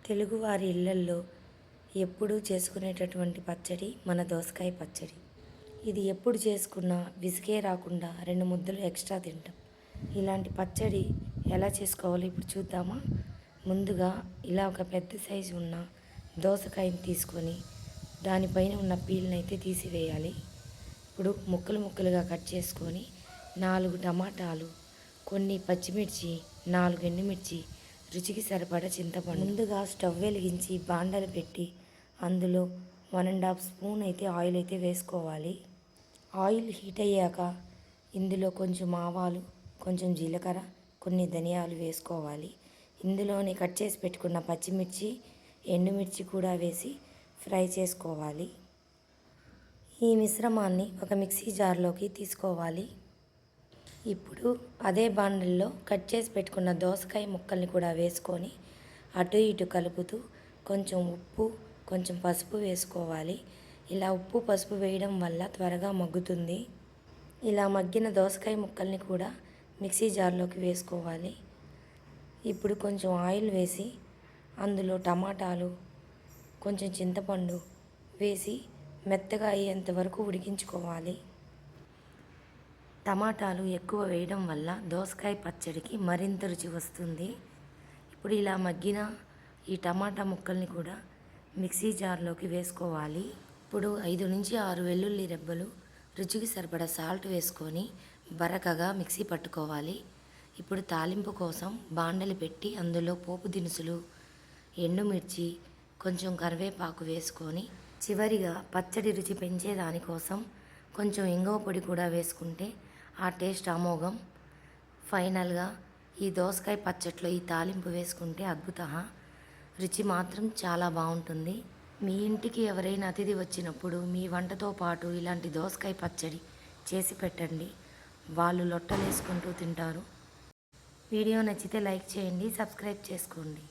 తెలుగువారి ఇళ్ళల్లో ఎప్పుడూ చేసుకునేటటువంటి పచ్చడి మన దోసకాయ పచ్చడి. ఇది ఎప్పుడు చేసుకున్నా విసిగే రాకుండా 2 ముద్దలు ఎక్స్ట్రా తింటాం. ఇలాంటి పచ్చడి ఎలా చేసుకోవాలో ఇప్పుడు చూద్దామా? ముందుగా ఇలా ఒక పెద్ద సైజు ఉన్న దోసకాయని తీసుకొని దానిపైన ఉన్న పీల్ని అయితే తీసివేయాలి. ఇప్పుడు ముక్కలు ముక్కలుగా కట్ చేసుకొని 4 టమాటాలు, కొన్ని పచ్చిమిర్చి, 4 ఎండుమిర్చి, రుచికి సరిపడా చింతపండు. ముందుగా స్టవ్ వెలిగించి బాండలు పెట్టి అందులో 1½ స్పూన్ అయితే ఆయిల్ అయితే వేసుకోవాలి. ఆయిల్ హీట్ అయ్యాక ఇందులో కొంచెం ఆవాలు, కొంచెం జీలకర్ర, కొన్ని ధనియాలు వేసుకోవాలి. ఇందులోనే కట్ చేసి పెట్టుకున్న పచ్చిమిర్చి, ఎండుమిర్చి కూడా వేసి ఫ్రై చేసుకోవాలి. ఈ మిశ్రమాన్ని ఒక మిక్సీ జార్లోకి తీసుకోవాలి. ఇప్పుడు అదే బాండల్లో కట్ చేసి పెట్టుకున్న దోసకాయ ముక్కల్ని కూడా వేసుకొని అటు ఇటు కలుపుతూ కొంచెం ఉప్పు, కొంచెం పసుపు వేసుకోవాలి. ఇలా ఉప్పు పసుపు వేయడం వల్ల త్వరగా మగ్గుతుంది. ఇలా మగ్గిన దోసకాయ ముక్కల్ని కూడా మిక్సీ జార్లోకి వేసుకోవాలి. ఇప్పుడు కొంచెం ఆయిల్ వేసి అందులో టమాటాలు, కొంచెం చింతపండు వేసి మెత్తగా అయ్యేంత వరకు ఉడికించుకోవాలి. టమాటాలు ఎక్కువ వేయడం వల్ల దోసకాయ పచ్చడికి మరింత రుచి వస్తుంది. ఇప్పుడు ఇలా మగ్గిన ఈ టమాటా ముక్కల్ని కూడా మిక్సీ జార్లోకి వేసుకోవాలి. ఇప్పుడు 5 నుంచి 6 వెల్లుల్లి రెబ్బలు, రుచికి సరిపడా సాల్ట్ వేసుకొని బరకగా మిక్సీ పట్టుకోవాలి. ఇప్పుడు తాలింపు కోసం బాండలి పెట్టి అందులో పోపు దినుసులు, ఎండుమిర్చి, కొంచెం కరివేపాకు వేసుకొని చివరిగా పచ్చడి రుచి పెంచేదానికోసం కొంచెం ఇంగువ పొడి కూడా వేసుకుంటే ఆ టేస్ట్ అమోఘం. ఫైనల్గా ఈ దోసకాయ పచ్చట్లో ఈ తాలింపు వేసుకుంటే అద్భుత. రుచి మాత్రం చాలా బాగుంటుంది. మీ ఇంటికి ఎవరైనా అతిథి వచ్చినప్పుడు మీ వంటతో పాటు ఇలాంటి దోసకాయ పచ్చడి చేసి పెట్టండి. వాళ్ళు లొట్టలేసుకుంటూ తింటారు. వీడియో నచ్చితే లైక్ చేయండి, సబ్స్క్రైబ్ చేసుకోండి.